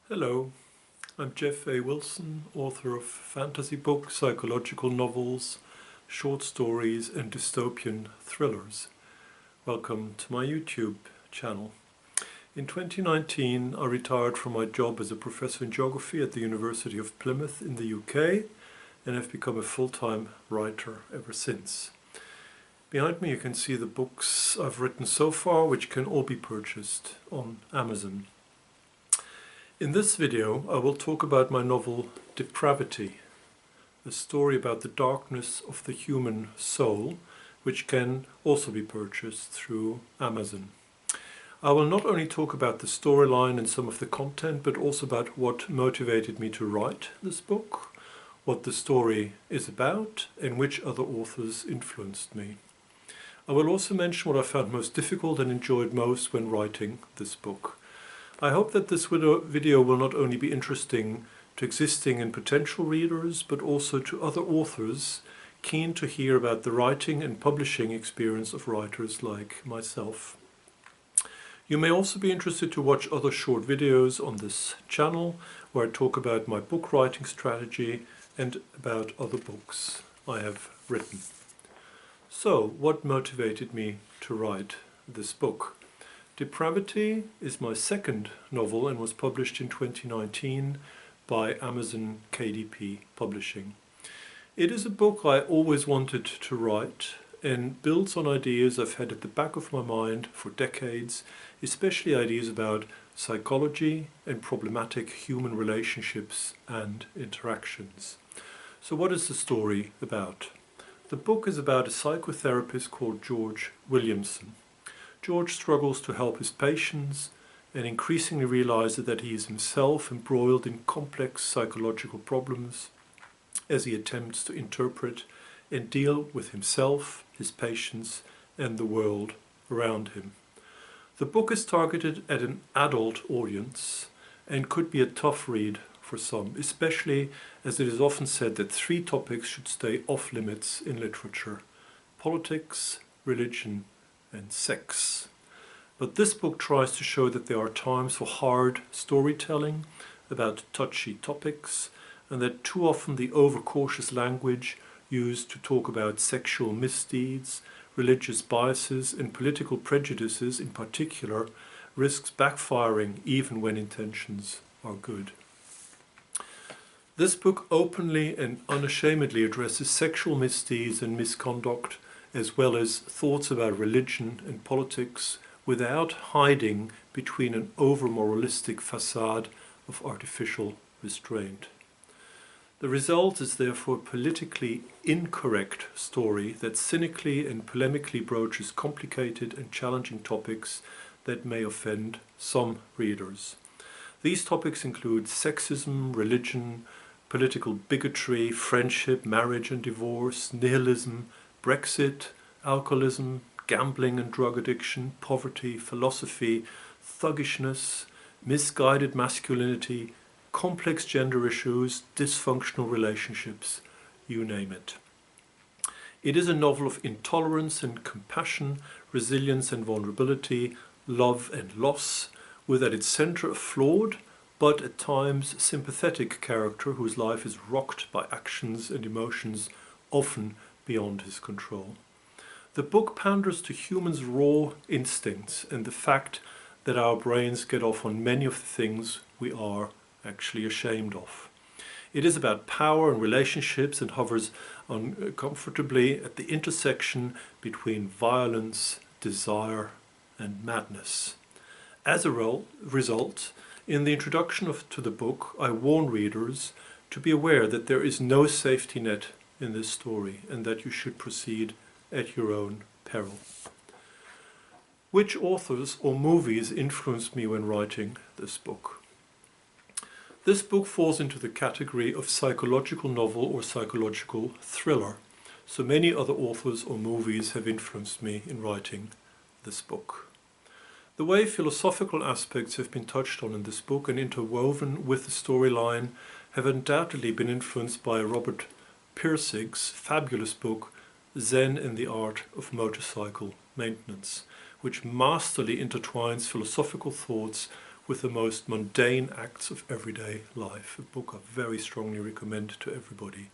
Hello, I'm Geoff A Wilson, author of fantasy books, psychological novels, short stories and dystopian thrillers. Welcome to my YouTube channel. In 2019 I retired from my job as a professor in geography at the University of Plymouth in the UK and have become a full-time writer ever since. Behind me you can see the books I've written so far, which can all be purchased on Amazon. In this video I will talk about my novel Depravity, a story about the darkness of the human soul, which can also be purchased through Amazon. I will not only talk about the storyline and some of the content, but also about what motivated me to write this book, what the story is about, and which other authors influenced me. I will also mention what I found most difficult and enjoyed most when writing this book. I hope that this video will not only be interesting to existing and potential readers, but also to other authors keen to hear about the writing and publishing experience of writers like myself. You may also be interested to watch other short videos on this channel where I talk about my book writing strategy and about other books I have written. So, what motivated me to write this book? Depravity is my second novel and was published in 2019 by Amazon KDP Publishing. It is a book I always wanted to write and builds on ideas I've had at the back of my mind for decades, especially ideas about psychology and problematic human relationships and interactions. So what is the story about? The book is about a psychotherapist called Geoff A Wilson. George struggles to help his patients and increasingly realizes that he is himself embroiled in complex psychological problems as he attempts to interpret and deal with himself, his patients, and the world around him. The book is targeted at an adult audience and could be a tough read for some, especially as it is often said that three topics should stay off limits in literature: politics, religion, and sex. But this book tries to show that there are times for hard storytelling about touchy topics, and that too often the overcautious language used to talk about sexual misdeeds, religious biases, and political prejudices in particular risks backfiring even when intentions are good. This book openly and unashamedly addresses sexual misdeeds and misconduct, as well as thoughts about religion and politics, without hiding between an over-moralistic facade of artificial restraint. The result is therefore a politically incorrect story that cynically and polemically broaches complicated and challenging topics that may offend some readers. These topics include sexism, religion, political bigotry, friendship, marriage and divorce, nihilism, Brexit, alcoholism, gambling and drug addiction, poverty, philosophy, thuggishness, misguided masculinity, complex gender issues, dysfunctional relationships, you name it. It is a novel of intolerance and compassion, resilience and vulnerability, love and loss, with at its center a flawed, but at times sympathetic character whose life is rocked by actions and emotions often beyond his control. The book panders to humans' raw instincts and the fact that our brains get off on many of the things we are actually ashamed of. It is about power and relationships and hovers uncomfortably at the intersection between violence, desire, and madness. As a result, in the introduction to the book, I warn readers to be aware that there is no safety net in this story and that you should proceed at your own peril. Which authors or movies influenced me when writing this book? This book falls into the category of psychological novel or psychological thriller, so many other authors or movies have influenced me in writing this book. The way philosophical aspects have been touched on in this book and interwoven with the storyline have undoubtedly been influenced by Robert Pirsig's fabulous book Zen and the Art of Motorcycle Maintenance, which masterly intertwines philosophical thoughts with the most mundane acts of everyday life. A book I very strongly recommend to everybody.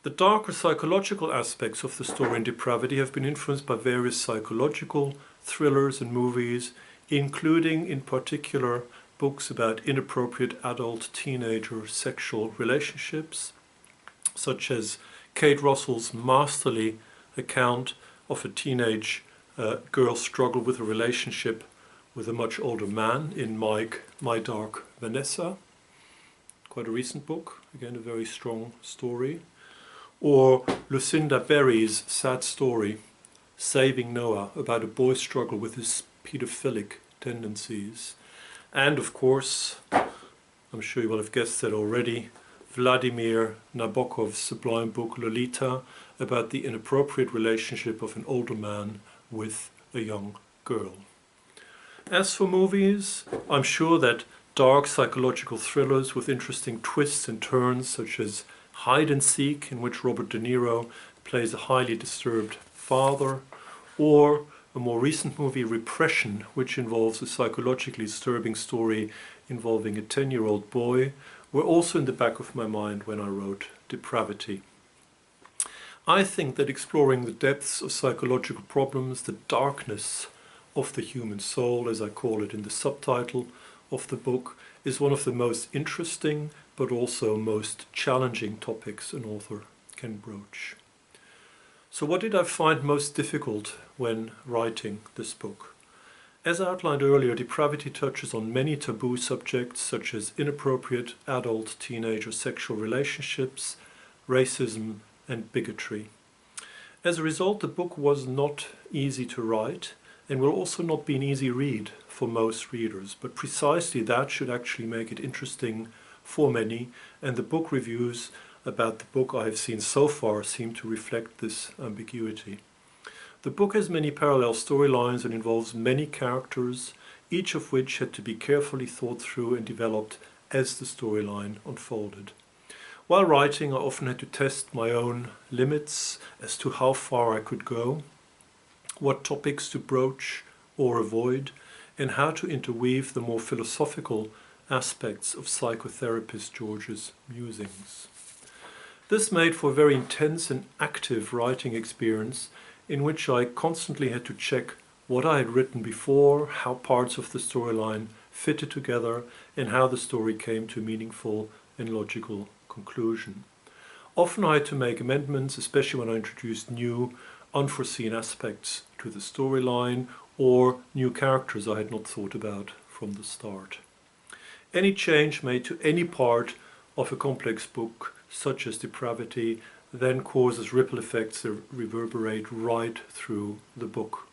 The darker psychological aspects of the story in Depravity have been influenced by various psychological thrillers and movies, including in particular books about inappropriate adult teenager sexual relationships, such as Kate Russell's masterly account of a teenage girl's struggle with a relationship with a much older man in My Dark Vanessa. Quite a recent book, again a very strong story. Or Lucinda Berry's sad story, Saving Noah, about a boy's struggle with his paedophilic tendencies. And of course, I'm sure you will have guessed that already, Vladimir Nabokov's sublime book Lolita, about the inappropriate relationship of an older man with a young girl. As for movies, I'm sure that dark psychological thrillers with interesting twists and turns, such as Hide and Seek, in which Robert De Niro plays a highly disturbed father, or a more recent movie, Repression, which involves a psychologically disturbing story involving a 10-year-old boy, were also in the back of my mind when I wrote Depravity. I think that exploring the depths of psychological problems, the darkness of the human soul, as I call it in the subtitle of the book, is one of the most interesting but also most challenging topics an author can broach. So what did I find most difficult when writing this book? As outlined earlier, Depravity touches on many taboo subjects such as inappropriate adult teenager sexual relationships, racism and bigotry. As a result, the book was not easy to write and will also not be an easy read for most readers, but precisely that should actually make it interesting for many, and the book reviews about the book I have seen so far seem to reflect this ambiguity. The book has many parallel storylines and involves many characters, each of which had to be carefully thought through and developed as the storyline unfolded. While writing, I often had to test my own limits as to how far I could go, what topics to broach or avoid, and how to interweave the more philosophical aspects of psychotherapist George's musings. This made for a very intense and active writing experience in which I constantly had to check what I had written before, how parts of the storyline fitted together, and how the story came to a meaningful and logical conclusion. Often I had to make amendments, especially when I introduced new, unforeseen aspects to the storyline or new characters I had not thought about from the start. Any change made to any part of a complex book, such as Depravity, then causes ripple effects that reverberate right through the book.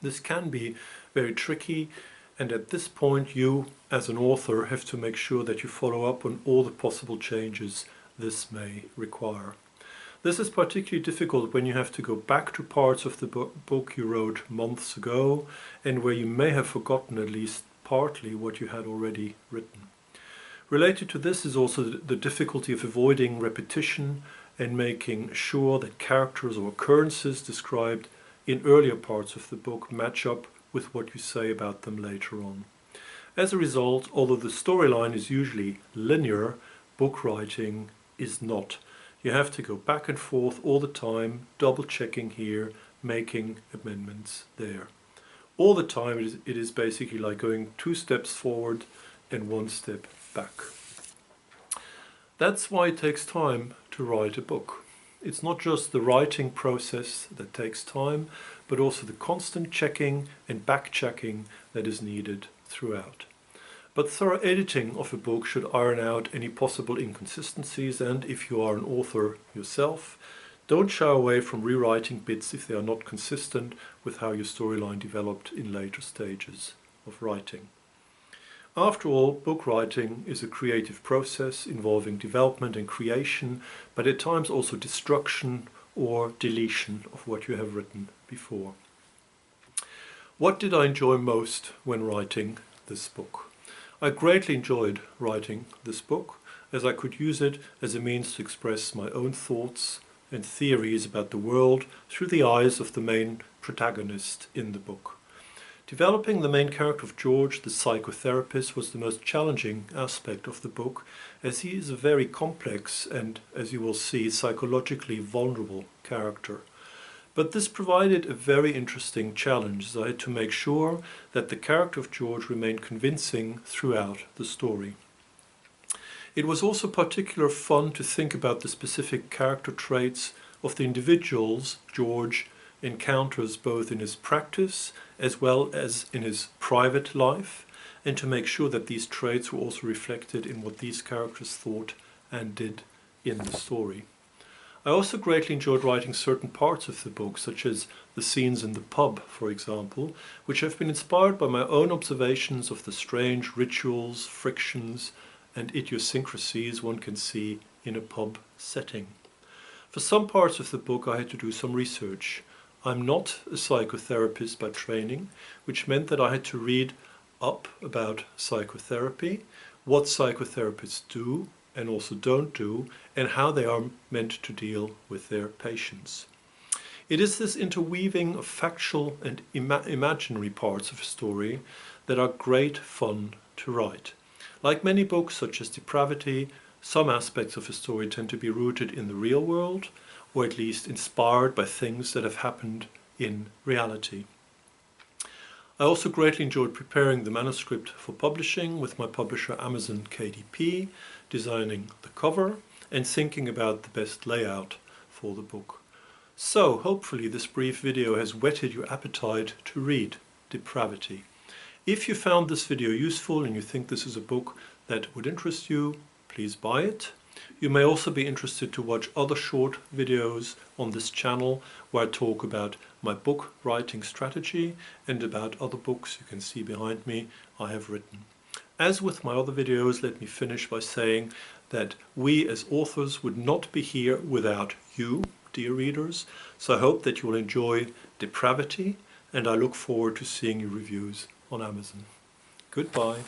This can be very tricky, and at this point you, as an author, have to make sure that you follow up on all the possible changes this may require. This is particularly difficult when you have to go back to parts of the book you wrote months ago and where you may have forgotten at least partly what you had already written. Related to this is also the difficulty of avoiding repetition and making sure that characters or occurrences described in earlier parts of the book match up with what you say about them later on. As a result, although the storyline is usually linear, book writing is not. You have to go back and forth all the time, double checking here, making amendments there. All the time it is basically like going 2 steps forward and 1 step back. That's why it takes time to write a book. It's not just the writing process that takes time, but also the constant checking and back-checking that is needed throughout. But thorough editing of a book should iron out any possible inconsistencies, and if you are an author yourself, don't shy away from rewriting bits if they are not consistent with how your storyline developed in later stages of writing. After all, book writing is a creative process involving development and creation, but at times also destruction or deletion of what you have written before. What did I enjoy most when writing this book? I greatly enjoyed writing this book, as I could use it as a means to express my own thoughts and theories about the world through the eyes of the main protagonist in the book. Developing the main character of George, the psychotherapist, was the most challenging aspect of the book, as he is a very complex and, as you will see, psychologically vulnerable character. But this provided a very interesting challenge, as I had to make sure that the character of George remained convincing throughout the story. It was also particularly fun to think about the specific character traits of the individuals George encounters both in his practice as well as in his private life, and to make sure that these traits were also reflected in what these characters thought and did in the story. I also greatly enjoyed writing certain parts of the book, such as the scenes in the pub, for example, which have been inspired by my own observations of the strange rituals, frictions, and idiosyncrasies one can see in a pub setting. For some parts of the book I had to do some research. I'm not a psychotherapist by training, which meant that I had to read up about psychotherapy, what psychotherapists do and also don't do, and how they are meant to deal with their patients. It is this interweaving of factual and imaginary parts of a story that are great fun to write. Like many books such as Depravity, some aspects of a story tend to be rooted in the real world, or at least inspired by things that have happened in reality. I also greatly enjoyed preparing the manuscript for publishing with my publisher Amazon KDP, designing the cover and thinking about the best layout for the book. So hopefully this brief video has whetted your appetite to read Depravity. If you found this video useful and you think this is a book that would interest you, please buy it. You may also be interested to watch other short videos on this channel where I talk about my book writing strategy and about other books you can see behind me I have written. As with my other videos, let me finish by saying that we as authors would not be here without you, dear readers, so I hope that you will enjoy Depravity, and I look forward to seeing your reviews on Amazon. Goodbye.